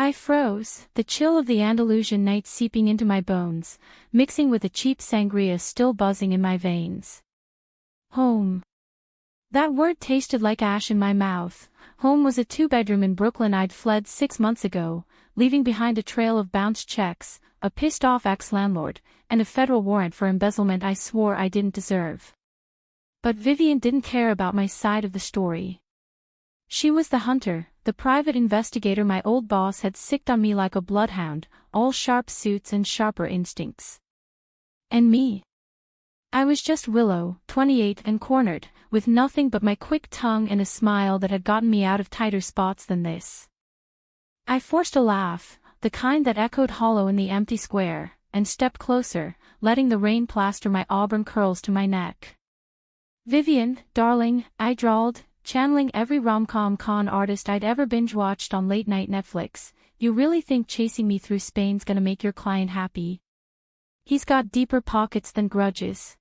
I froze, the chill of the Andalusian night seeping into my bones, mixing with the cheap sangria still buzzing in my veins. Home. That word tasted like ash in my mouth. Home was a two-bedroom in Brooklyn I'd fled 6 months ago, leaving behind a trail of bounced checks, a pissed-off ex-landlord, and a federal warrant for embezzlement I swore I didn't deserve. But Vivian didn't care about my side of the story. She was the hunter, the private investigator my old boss had sicked on me like a bloodhound, all sharp suits and sharper instincts. And me? I was just Willow, 28 and cornered, with nothing but my quick tongue and a smile that had gotten me out of tighter spots than this. I forced a laugh, the kind that echoed hollow in the empty square, and stepped closer, letting the rain plaster my auburn curls to my neck. Vivian, darling, I drawled, channeling every rom-com con artist I'd ever binge-watched on late-night Netflix, you really think chasing me through Spain's gonna make your client happy? He's got deeper pockets than grudges.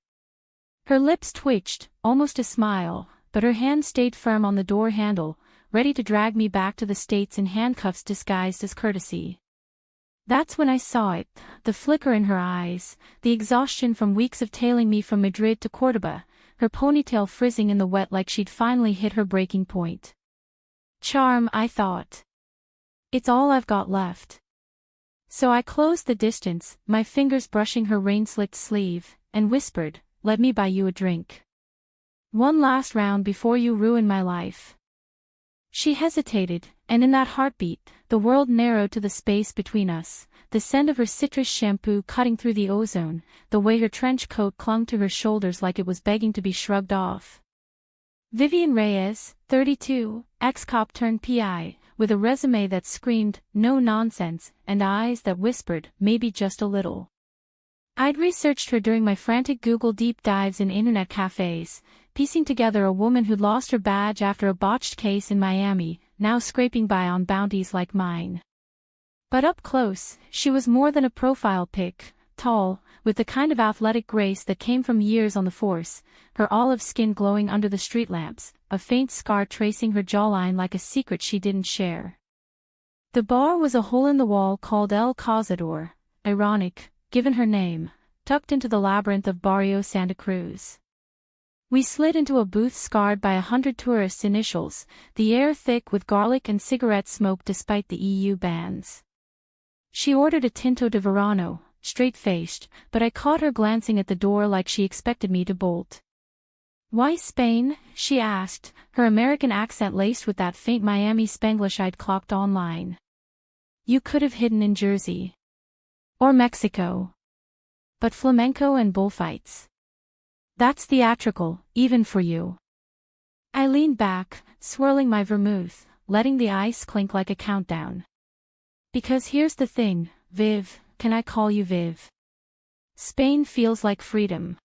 Her lips twitched, almost a smile, but her hand stayed firm on the door handle, ready to drag me back to the States in handcuffs disguised as courtesy. That's when I saw it, the flicker in her eyes, the exhaustion from weeks of tailing me from Madrid to Córdoba, her ponytail frizzing in the wet like she'd finally hit her breaking point. Charm, I thought. It's all I've got left. So I closed the distance, my fingers brushing her rain-slicked sleeve, and whispered, let me buy you a drink. One last round before you ruin my life. She hesitated, and in that heartbeat, the world narrowed to the space between us, the scent of her citrus shampoo cutting through the ozone, the way her trench coat clung to her shoulders like it was begging to be shrugged off. Vivian Reyes, 32, ex-cop turned PI, with a resume that screamed, no nonsense, and eyes that whispered, maybe just a little. I'd researched her during my frantic Google deep dives in internet cafes, piecing together a woman who'd lost her badge after a botched case in Miami, now scraping by on bounties like mine. But up close, she was more than a profile pic, tall, with the kind of athletic grace that came from years on the force, her olive skin glowing under the street lamps, a faint scar tracing her jawline like a secret she didn't share. The bar was a hole-in-the-wall called El Cazador, ironic, given her name, tucked into the labyrinth of Barrio Santa Cruz. We slid into a booth scarred by 100 tourists' initials, the air thick with garlic and cigarette smoke despite the EU bans. She ordered a Tinto de Verano, straight-faced, but I caught her glancing at the door like she expected me to bolt. Why Spain? She asked, her American accent laced with that faint Miami Spanglish I'd clocked online. You could have hidden in Jersey. Or Mexico. But flamenco and bullfights. That's theatrical, even for you. I leaned back, swirling my vermouth, letting the ice clink like a countdown. Because here's the thing, Viv, can I call you Viv? Spain feels like freedom.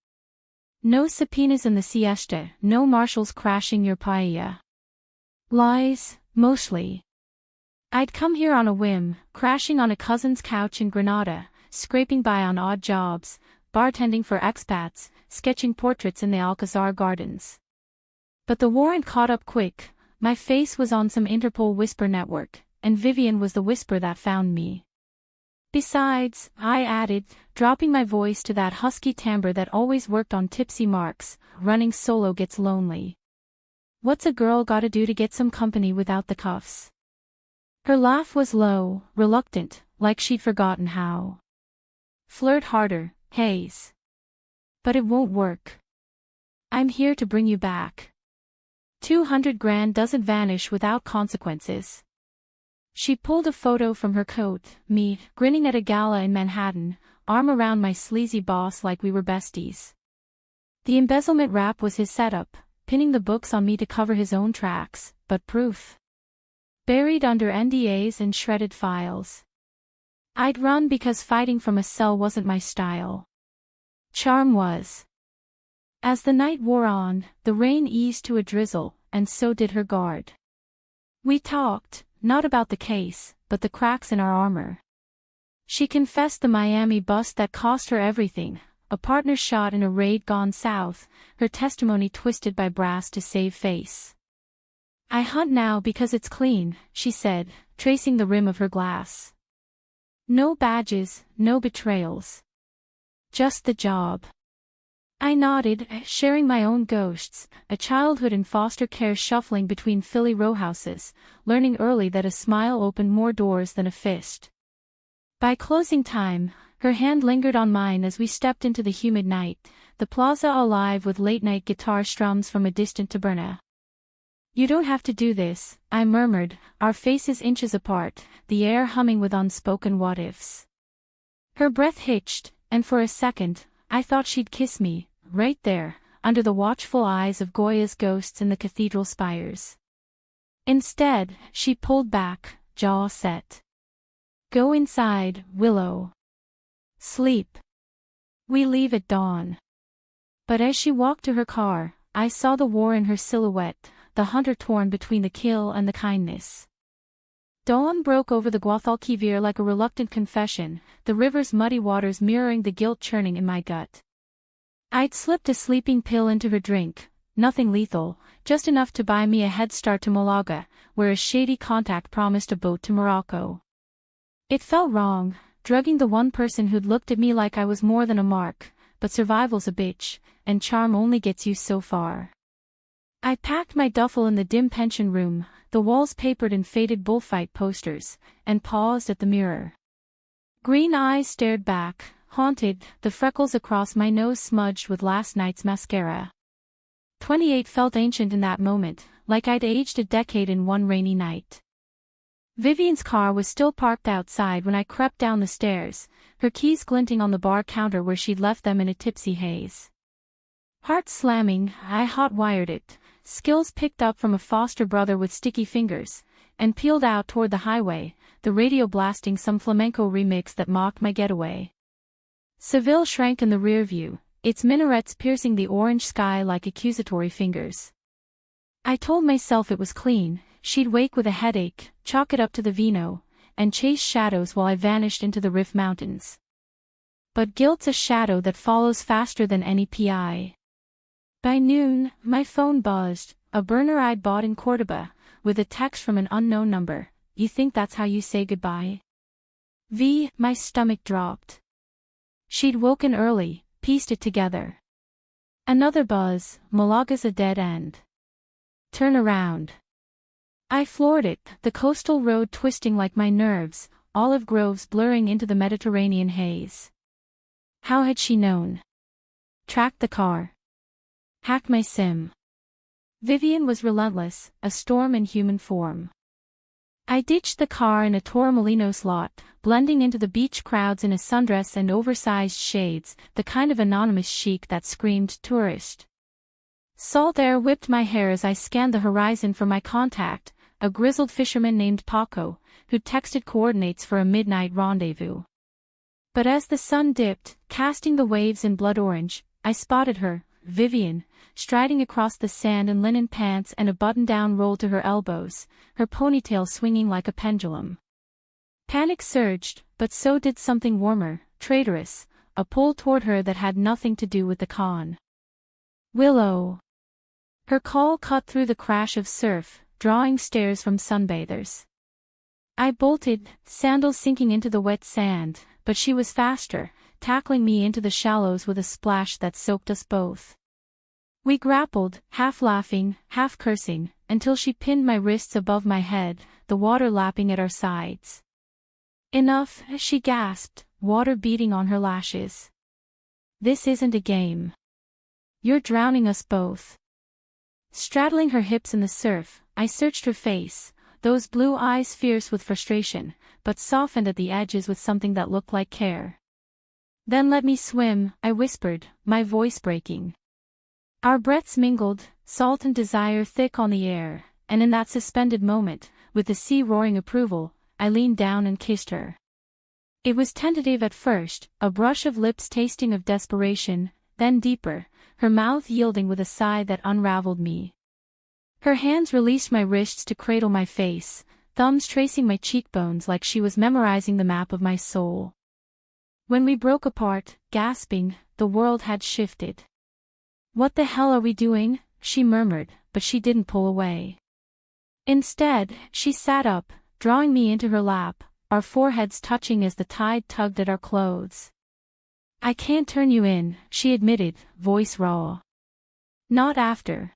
No subpoenas in the siesta, no marshals crashing your paella. Lies, mostly. I'd come here on a whim, crashing on a cousin's couch in Granada, scraping by on odd jobs, bartending for expats, sketching portraits in the Alcazar gardens. But the warrant caught up quick, my face was on some Interpol whisper network, and Vivian was the whisper that found me. Besides, I added, dropping my voice to that husky timbre that always worked on tipsy marks, running solo gets lonely. What's a girl gotta do to get some company without the cuffs? Her laugh was low, reluctant, like she'd forgotten how. Flirt harder, Hayes. But it won't work. I'm here to bring you back. 200 grand doesn't vanish without consequences. She pulled a photo from her coat, me, grinning at a gala in Manhattan, arm around my sleazy boss like we were besties. The embezzlement rap was his setup, pinning the books on me to cover his own tracks, but proof. Buried under NDAs and shredded files. I'd run because fighting from a cell wasn't my style. Charm was. As the night wore on, the rain eased to a drizzle, and so did her guard. We talked, not about the case, but the cracks in our armor. She confessed the Miami bust that cost her everything, a partner shot in a raid gone south, her testimony twisted by brass to save face. I hunt now because it's clean, she said, tracing the rim of her glass. No badges, no betrayals. Just the job. I nodded, sharing my own ghosts, a childhood in foster care shuffling between Philly rowhouses, learning early that a smile opened more doors than a fist. By closing time, her hand lingered on mine as we stepped into the humid night, the plaza alive with late-night guitar strums from a distant taberna. "You don't have to do this," I murmured, our faces inches apart, the air humming with unspoken what-ifs. Her breath hitched, and for a second, I thought she'd kiss me, right there, under the watchful eyes of Goya's ghosts in the cathedral spires. Instead, she pulled back, jaw set. "Go inside, Willow. Sleep. We leave at dawn." But as she walked to her car, I saw the war in her silhouette, the hunter torn between the kill and the kindness. Dawn broke over the Guadalquivir like a reluctant confession, the river's muddy waters mirroring the guilt churning in my gut. I'd slipped a sleeping pill into her drink, nothing lethal, just enough to buy me a head start to Malaga, where a shady contact promised a boat to Morocco. It felt wrong, drugging the one person who'd looked at me like I was more than a mark, but survival's a bitch, and charm only gets you so far. I packed my duffel in the dim pension room, the walls papered in faded bullfight posters, and paused at the mirror. Green eyes stared back, haunted, the freckles across my nose smudged with last night's mascara. 28 felt ancient in that moment, like I'd aged a decade in one rainy night. Vivian's car was still parked outside when I crept down the stairs, her keys glinting on the bar counter where she'd left them in a tipsy haze. Heart slamming, I hot-wired it, skills picked up from a foster brother with sticky fingers, and peeled out toward the highway, the radio blasting some flamenco remix that mocked my getaway. Seville shrank in the rear view, its minarets piercing the orange sky like accusatory fingers. I told myself it was clean, she'd wake with a headache, chalk it up to the vino, and chase shadows while I vanished into the Rift Mountains. But guilt's a shadow that follows faster than any PI. By noon, my phone buzzed, a burner I'd bought in Cordoba, with a text from an unknown number. "You think that's how you say goodbye?" My stomach dropped. She'd woken early, pieced it together. Another buzz, "Malaga's a dead end. Turn around." I floored it, the coastal road twisting like my nerves, olive groves blurring into the Mediterranean haze. How had she known? Tracked the car. Hacked my SIM. Vivian was relentless, a storm in human form. I ditched the car in a Torremolinos lot, blending into the beach crowds in a sundress and oversized shades, the kind of anonymous chic that screamed tourist. Salt air whipped my hair as I scanned the horizon for my contact, a grizzled fisherman named Paco, who'd texted coordinates for a midnight rendezvous. But as the sun dipped, casting the waves in blood orange, I spotted her, Vivian, striding across the sand in linen pants and a button-down rolled to her elbows, her ponytail swinging like a pendulum. Panic surged, but so did something warmer, traitorous, a pull toward her that had nothing to do with the con. "Willow." Her call cut through the crash of surf, drawing stares from sunbathers. I bolted, sandals sinking into the wet sand, but she was faster, tackling me into the shallows with a splash that soaked us both. We grappled, half laughing, half cursing, until she pinned my wrists above my head, the water lapping at our sides. "Enough," she gasped, water beating on her lashes. "This isn't a game. You're drowning us both." Straddling her hips in the surf, I searched her face, those blue eyes fierce with frustration, but softened at the edges with something that looked like care. "Then let me swim," I whispered, my voice breaking. Our breaths mingled, salt and desire thick on the air, and in that suspended moment, with the sea roaring approval, I leaned down and kissed her. It was tentative at first, a brush of lips tasting of desperation, then deeper, her mouth yielding with a sigh that unraveled me. Her hands released my wrists to cradle my face, thumbs tracing my cheekbones like she was memorizing the map of my soul. When we broke apart, gasping, the world had shifted. "What the hell are we doing?" she murmured, but she didn't pull away. Instead, she sat up, drawing me into her lap, our foreheads touching as the tide tugged at our clothes. "I can't turn you in," she admitted, voice raw. "Not after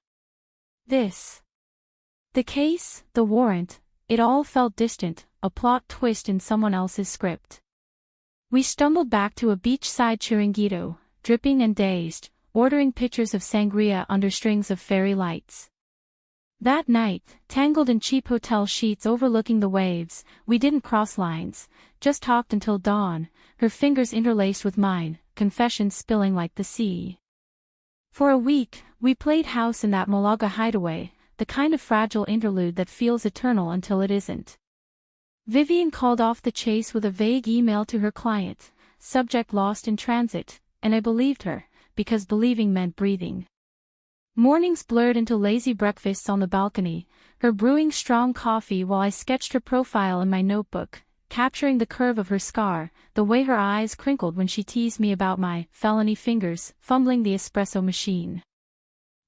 this." The case, the warrant, it all felt distant, a plot twist in someone else's script. We stumbled back to a beachside chiringuito, dripping and dazed, ordering pitchers of sangria under strings of fairy lights. That night, tangled in cheap hotel sheets overlooking the waves, we didn't cross lines, just talked until dawn, her fingers interlaced with mine, confessions spilling like the sea. For a week, we played house in that Malaga hideaway, the kind of fragile interlude that feels eternal until it isn't. Vivian called off the chase with a vague email to her client, subject lost in transit, and I believed her, because believing meant breathing. Mornings blurred into lazy breakfasts on the balcony, her brewing strong coffee while I sketched her profile in my notebook, capturing the curve of her scar, the way her eyes crinkled when she teased me about my felony fingers, fumbling the espresso machine.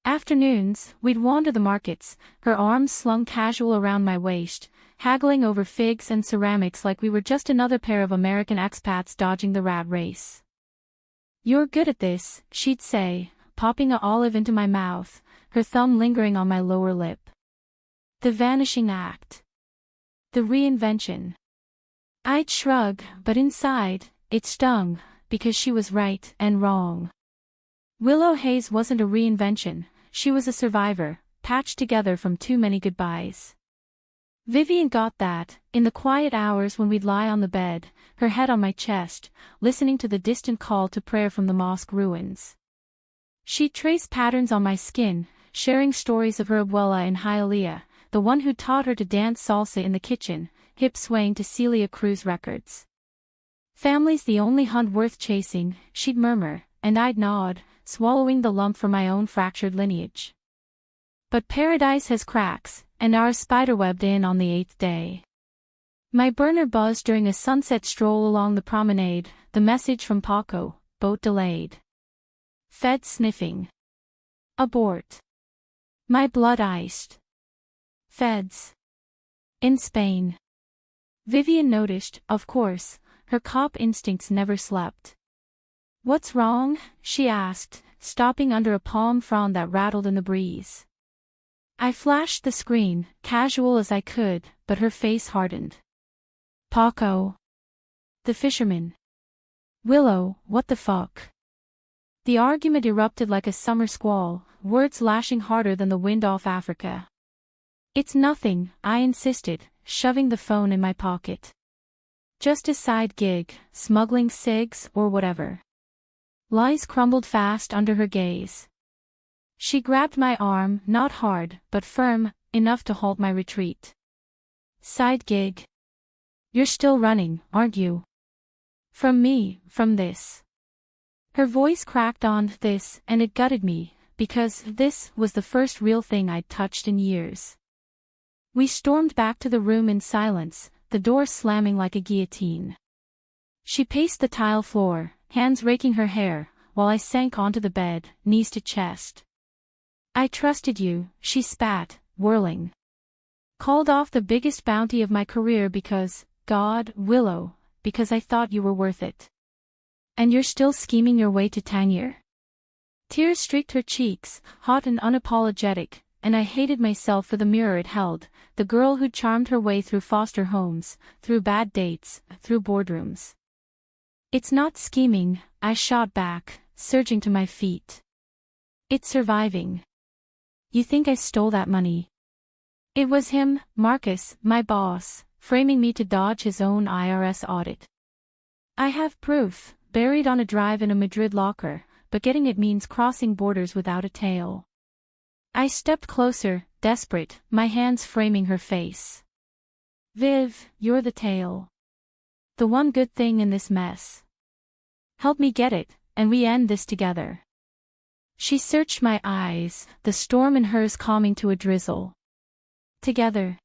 Afternoons, we'd wander the markets, her arms slung casual around my waist, haggling over figs and ceramics like we were just another pair of American expats dodging the rat race. "You're good at this," she'd say, popping an olive into my mouth, her thumb lingering on my lower lip. The vanishing act. The reinvention. I'd shrug, but inside, it stung, because she was right and wrong. Willow Hayes wasn't a reinvention, she was a survivor, patched together from too many goodbyes. Vivian got that, in the quiet hours when we'd lie on the bed, her head on my chest, listening to the distant call to prayer from the mosque ruins. She'd trace patterns on my skin, sharing stories of her abuela in Hialeah, the one who taught her to dance salsa in the kitchen, hips swaying to Celia Cruz records. "Family's the only hunt worth chasing," she'd murmur, and I'd nod, swallowing the lump from my own fractured lineage. But paradise has cracks, and ours spiderwebbed in on the 8th day. My burner buzzed during a sunset stroll along the promenade, the message from Paco, boat delayed. Fed sniffing. Abort. My blood iced. Feds. In Spain. Vivian noticed, of course, her cop instincts never slept. "What's wrong?" she asked, stopping under a palm frond that rattled in the breeze. I flashed the screen, casual as I could, but her face hardened. "Paco. The fisherman." "Willow, what the fuck?" The argument erupted like a summer squall, words lashing harder than the wind off Africa. "It's nothing," I insisted, shoving the phone in my pocket. "Just a side gig, smuggling cigs or whatever." Lies crumbled fast under her gaze. She grabbed my arm, not hard, but firm, enough to halt my retreat. "Side gig? You're still running, aren't you? From me, from this." Her voice cracked on this, and it gutted me, because this was the first real thing I'd touched in years. We stormed back to the room in silence, the door slamming like a guillotine. She paced the tile floor, hands raking her hair, while I sank onto the bed, knees to chest. "I trusted you," she spat, whirling. "Called off the biggest bounty of my career because, God, Willow, because I thought you were worth it. And you're still scheming your way to Tangier?" Tears streaked her cheeks, hot and unapologetic, and I hated myself for the mirror it held, the girl who'd charmed her way through foster homes, through bad dates, through boardrooms. "It's not scheming," I shot back, surging to my feet. "It's surviving. You think I stole that money?" It was him, Marcus, my boss, framing me to dodge his own IRS audit. I have proof, buried on a drive in a Madrid locker, but getting it means crossing borders without a tail. I stepped closer, desperate, my hands framing her face. "Viv, you're the tail. The one good thing in this mess. Help me get it, and we end this together." She searched my eyes, the storm in hers calming to a drizzle. "Together."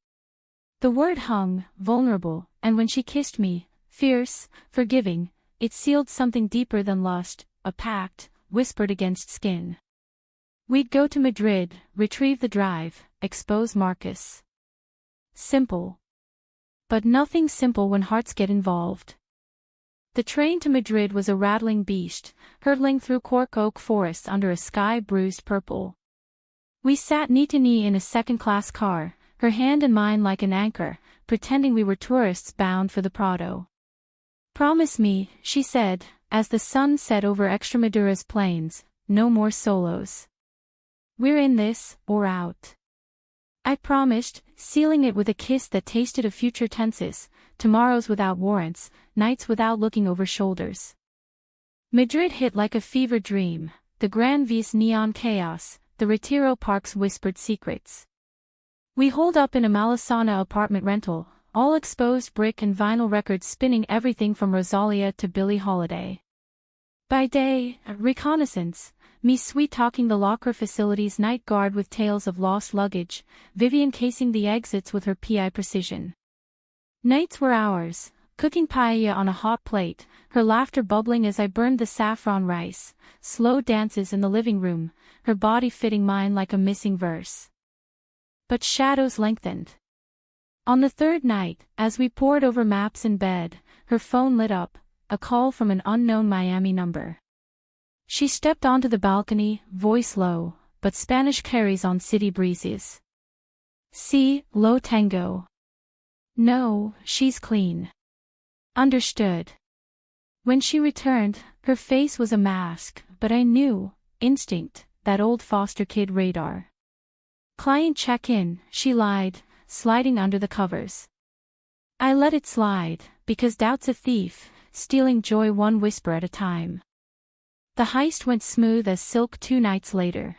The word hung, vulnerable, and when she kissed me, fierce, forgiving, it sealed something deeper than lust, a pact, whispered against skin. We'd go to Madrid, retrieve the drive, expose Marcus. Simple. But nothing simple when hearts get involved. The train to Madrid was a rattling beast, hurtling through cork oak forests under a sky bruised purple. We sat knee to knee in a second-class car, her hand in mine like an anchor, pretending we were tourists bound for the Prado. "Promise me," she said, as the sun set over Extremadura's plains, "no more solos. We're in this, or out." I promised, sealing it with a kiss that tasted of future tenses, tomorrows without warrants, nights without looking over shoulders. Madrid hit like a fever dream, the Gran Via's neon chaos, the Retiro Park's whispered secrets. We holed up in a Malasana apartment rental, all exposed brick and vinyl records spinning everything from Rosalia to Billie Holiday. By day, reconnaissance, me sweet-talking the locker facility's night guard with tales of lost luggage, Vivian casing the exits with her PI precision. Nights were ours, cooking paella on a hot plate, her laughter bubbling as I burned the saffron rice, slow dances in the living room, her body fitting mine like a missing verse. But shadows lengthened. On the third night, as we pored over maps in bed, her phone lit up, a call from an unknown Miami number. She stepped onto the balcony, voice low, but Spanish carries on city breezes. "Sí, lo tengo." "No, she's clean." Understood. When she returned, her face was a mask, but I knew, instinct, that old foster kid radar. "Client check-in," she lied, sliding under the covers. I let it slide, because doubt's a thief, stealing joy one whisper at a time. The heist went smooth as silk 2 nights later.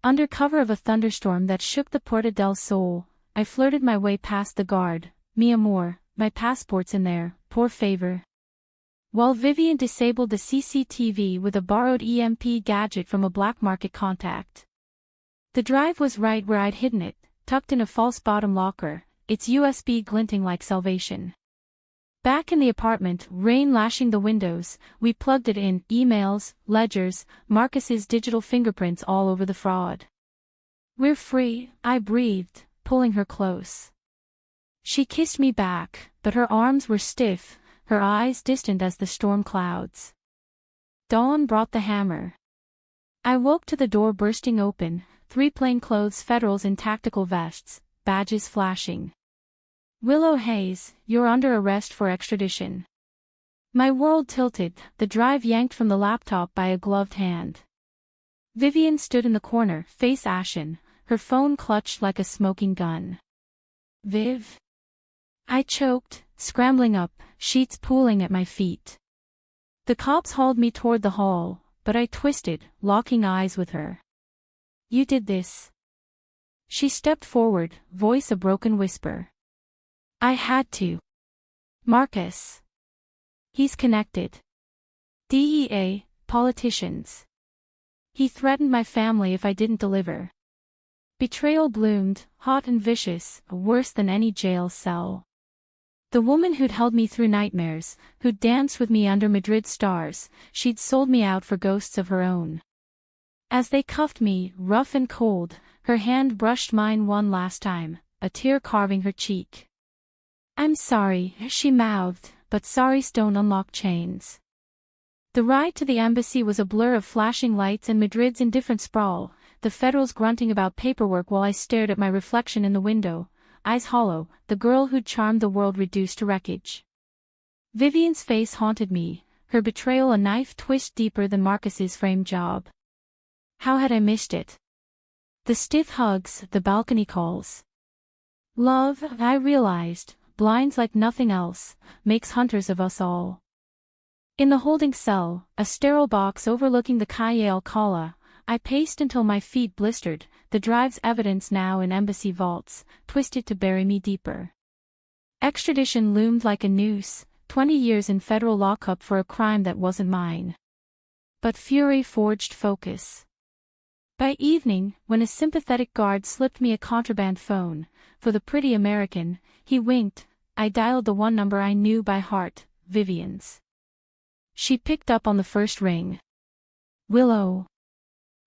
Under cover of a thunderstorm that shook the Puerta del Sol, I flirted my way past the guard. "Mi amor, my passport's in there, por favor." While Vivian disabled the CCTV with a borrowed EMP gadget from a black market contact. The drive was right where I'd hidden it, tucked in a false bottom locker, its USB glinting like salvation. Back in the apartment, rain lashing the windows, we plugged it in, emails, ledgers, Marcus's digital fingerprints all over the fraud. "We're free," I breathed, pulling her close. She kissed me back, but her arms were stiff, her eyes distant as the storm clouds. Dawn brought the hammer. I woke to the door bursting open, 3 plainclothes federals in tactical vests, badges flashing. "Willow Hayes, you're under arrest for extradition." My world tilted, the drive yanked from the laptop by a gloved hand. Vivian stood in the corner, face ashen, her phone clutched like a smoking gun. "Viv?" I choked, scrambling up, sheets pooling at my feet. The cops hauled me toward the hall, but I twisted, locking eyes with her. "You did this." She stepped forward, voice a broken whisper. "I had to. Marcus. He's connected. DEA, politicians. He threatened my family if I didn't deliver." Betrayal bloomed, hot and vicious, worse than any jail cell. The woman who'd held me through nightmares, who'd danced with me under Madrid stars, she'd sold me out for ghosts of her own. As they cuffed me, rough and cold, her hand brushed mine one last time, a tear carving her cheek. "I'm sorry," she mouthed, "but sorries don't unlock chains." The ride to the embassy was a blur of flashing lights and Madrid's indifferent sprawl, the federals grunting about paperwork while I stared at my reflection in the window, eyes hollow, the girl who'd charmed the world reduced to wreckage. Vivian's face haunted me, her betrayal a knife twist deeper than Marcus's frame job. How had I missed it? The stiff hugs, the balcony calls. Love, I realized, blinds like nothing else, makes hunters of us all. In the holding cell, a sterile box overlooking the Calle Alcala, I paced until my feet blistered, the drive's evidence now in embassy vaults, twisted to bury me deeper. Extradition loomed like a noose, 20 years in federal lockup for a crime that wasn't mine. But fury forged focus. By evening, when a sympathetic guard slipped me a contraband phone, for the pretty American, he winked, I dialed the one number I knew by heart, Vivian's. She picked up on the first ring. "Willow.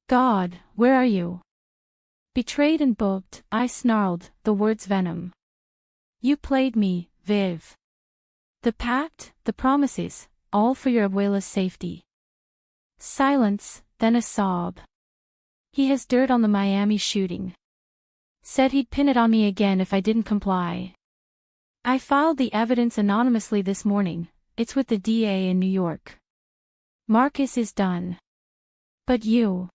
God, where are you?" Betrayed and booked, I snarled, the words venom. "You played me, Viv. The pact, the promises, all for your abuela's safety. Silence, then a sob. He has dirt on the Miami shooting. Said he'd pin it on me again if I didn't comply. I filed the evidence anonymously this morning, it's with the DA in New York. Marcus is done. But you.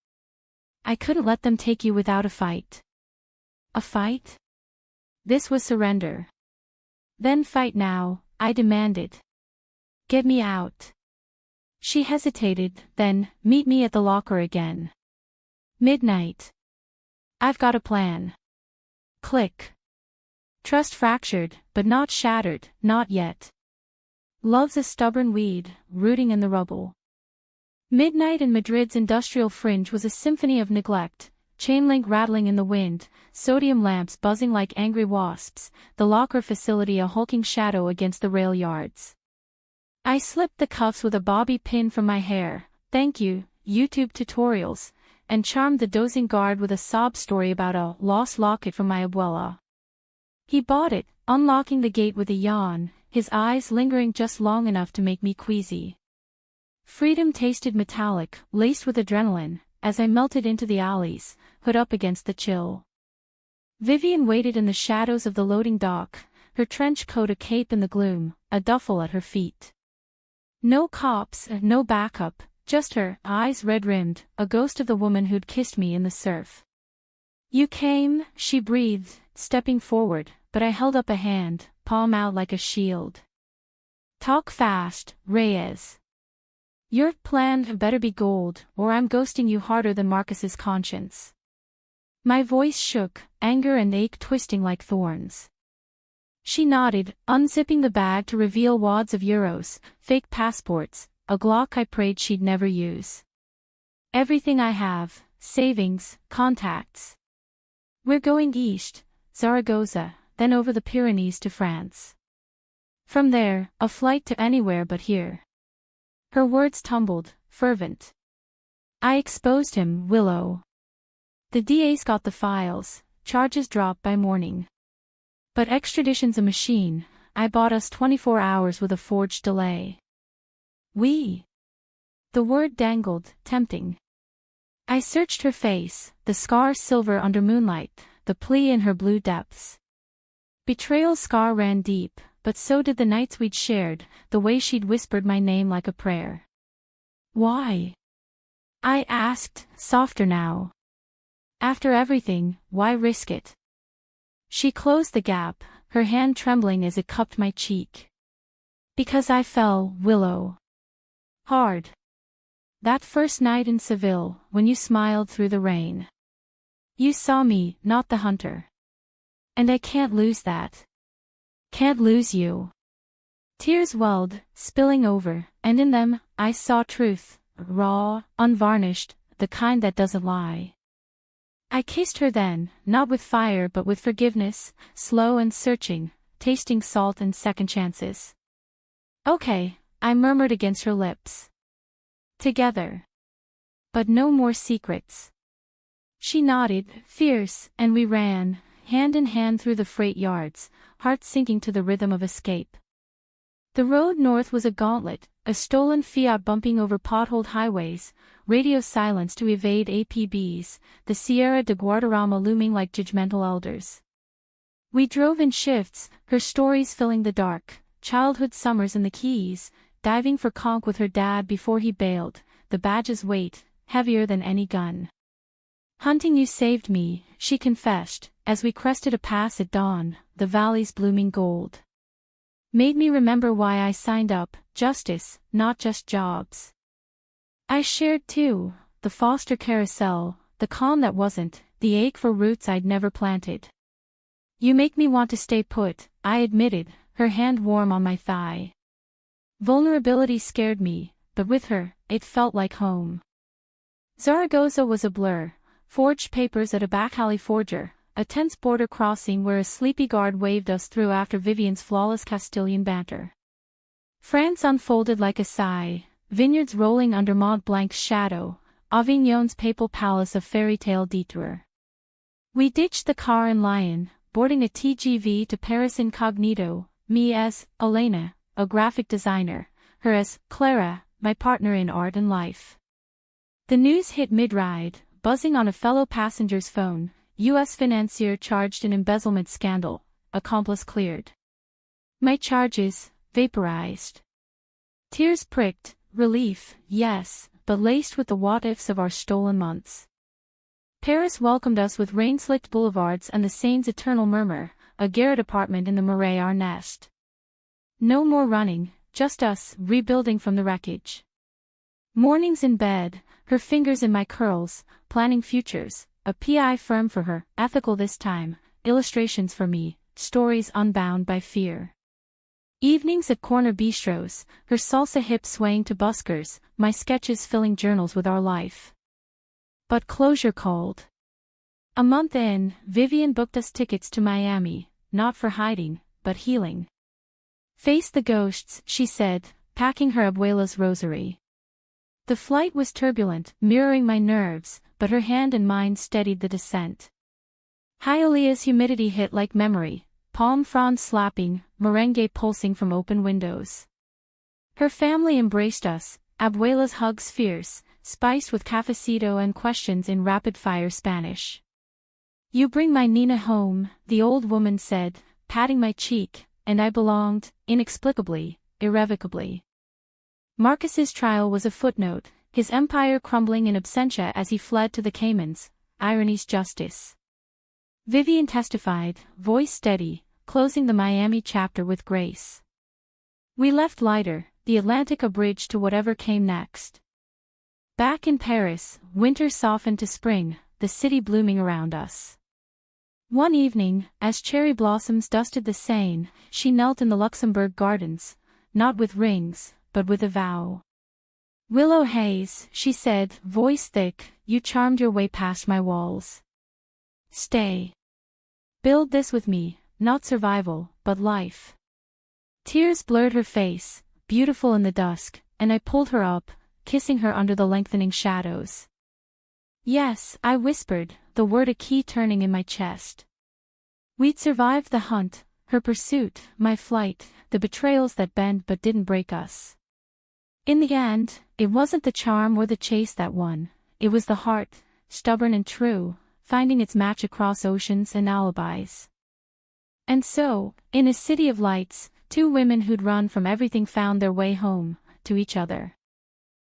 I couldn't let them take you without a fight. A fight? This was surrender. Then fight now, I demanded. Get me out. She hesitated, then, meet me at the locker again. Midnight. I've got a plan. Click. Trust fractured, but not shattered, not yet. Love's a stubborn weed, rooting in the rubble. Midnight in Madrid's industrial fringe was a symphony of neglect, chain link rattling in the wind, sodium lamps buzzing like angry wasps, the locker facility a hulking shadow against the rail yards. I slipped the cuffs with a bobby pin from my hair, thank you, YouTube tutorials, and charmed the dozing guard with a sob story about a lost locket from my abuela. He bought it, unlocking the gate with a yawn, his eyes lingering just long enough to make me queasy. Freedom tasted metallic, laced with adrenaline, as I melted into the alleys, hood up against the chill. Vivian waited in the shadows of the loading dock, her trench coat a cape in the gloom, a duffel at her feet. No cops, no backup, just her, eyes red-rimmed, a ghost of the woman who'd kissed me in the surf. You came, she breathed, stepping forward, but I held up a hand, palm out like a shield. Talk fast, Reyes. Your plan better be gold, or I'm ghosting you harder than Marcus's conscience. My voice shook, anger and ache twisting like thorns. She nodded, unzipping the bag to reveal wads of euros, fake passports, a Glock I prayed she'd never use. Everything I have, savings, contacts. We're going east, Zaragoza, then over the Pyrenees to France. From there, a flight to anywhere but here. Her words tumbled, fervent. I exposed him, Willow. The DA's got the files, charges drop by morning. But extradition's a machine, I bought us 24 hours with a forged delay. We. The word dangled, tempting. I searched her face, the scar silver under moonlight, the plea in her blue depths. Betrayal's scar ran deep, but so did the nights we'd shared, the way she'd whispered my name like a prayer. Why? I asked, softer now. After everything, why risk it? She closed the gap, her hand trembling as it cupped my cheek. Because I fell, Willow. Hard. That first night in Seville, when you smiled through the rain. You saw me, not the hunter. And I can't lose that. Can't lose you. Tears welled, spilling over, and in them, I saw truth, raw, unvarnished, the kind that doesn't lie. I kissed her then, not with fire but with forgiveness, slow and searching, tasting salt and second chances. Okay, I murmured against her lips. Together. But no more secrets. She nodded, fierce, and we ran, hand in hand through the freight yards, hearts sinking to the rhythm of escape. The road north was a gauntlet, a stolen Fiat bumping over potholed highways, radio silence to evade APBs, the Sierra de Guadarrama looming like judgmental elders. We drove in shifts, her stories filling the dark, childhood summers in the Keys, diving for conch with her dad before he bailed, the badge's weight, heavier than any gun. Hunting you saved me, she confessed, as we crested a pass at dawn, the valley's blooming gold. Made me remember why I signed up, justice, not just jobs. I shared too, the foster carousel, the calm that wasn't, the ache for roots I'd never planted. You make me want to stay put, I admitted, her hand warm on my thigh. Vulnerability scared me, but with her, it felt like home. Zaragoza was a blur, forged papers at a back alley forger, a tense border crossing where a sleepy guard waved us through after Vivian's flawless Castilian banter. France unfolded like a sigh, vineyards rolling under Mont Blanc's shadow, Avignon's papal palace a fairy tale detour. We ditched the car in Lyon, boarding a TGV to Paris incognito, me as Elena, a graphic designer, her as Clara, my partner in art and life. The news hit mid-ride, buzzing on a fellow passenger's phone. U.S. financier charged in embezzlement scandal, accomplice cleared. My charges, vaporized. Tears pricked, relief, yes, but laced with the what-ifs of our stolen months. Paris welcomed us with rain-slicked boulevards and the Seine's eternal murmur, a garret apartment in the Marais our nest. No more running, just us, rebuilding from the wreckage. Mornings in bed, her fingers in my curls, planning futures, a PI firm for her, ethical this time, illustrations for me, stories unbound by fear. Evenings at corner bistros, her salsa hips swaying to buskers, my sketches filling journals with our life. But closure called. A month in, Vivian booked us tickets to Miami, not for hiding, but healing. Face the ghosts, she said, packing her abuela's rosary. The flight was turbulent, mirroring my nerves, but her hand and mine steadied the descent. Hialeah's humidity hit like memory, palm fronds slapping, merengue pulsing from open windows. Her family embraced us, abuela's hugs fierce, spiced with cafecito and questions in rapid-fire Spanish. You bring my Nina home, the old woman said, patting my cheek, and I belonged, inexplicably, irrevocably. Marcus's trial was a footnote, his empire crumbling in absentia as he fled to the Caymans, irony's justice. Vivian testified, voice steady, closing the Miami chapter with grace. We left lighter, the Atlantic a bridge to whatever came next. Back in Paris, winter softened to spring, the city blooming around us. One evening, as cherry blossoms dusted the Seine, she knelt in the Luxembourg Gardens, not with rings, but with a vow. Willow Hayes, she said, voice thick, you charmed your way past my walls. Stay. Build this with me, not survival, but life. Tears blurred her face, beautiful in the dusk, and I pulled her up, kissing her under the lengthening shadows. Yes, I whispered, the word a key turning in my chest. We'd survived the hunt, her pursuit, my flight, the betrayals that bent but didn't break us. In the end, it wasn't the charm or the chase that won, it was the heart, stubborn and true, finding its match across oceans and alibis. And so, in a city of lights, two women who'd run from everything found their way home, to each other.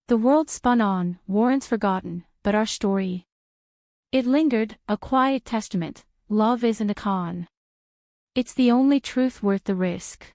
The world spun on, warrants forgotten, but our story. It lingered, a quiet testament, love isn't a con. It's the only truth worth the risk.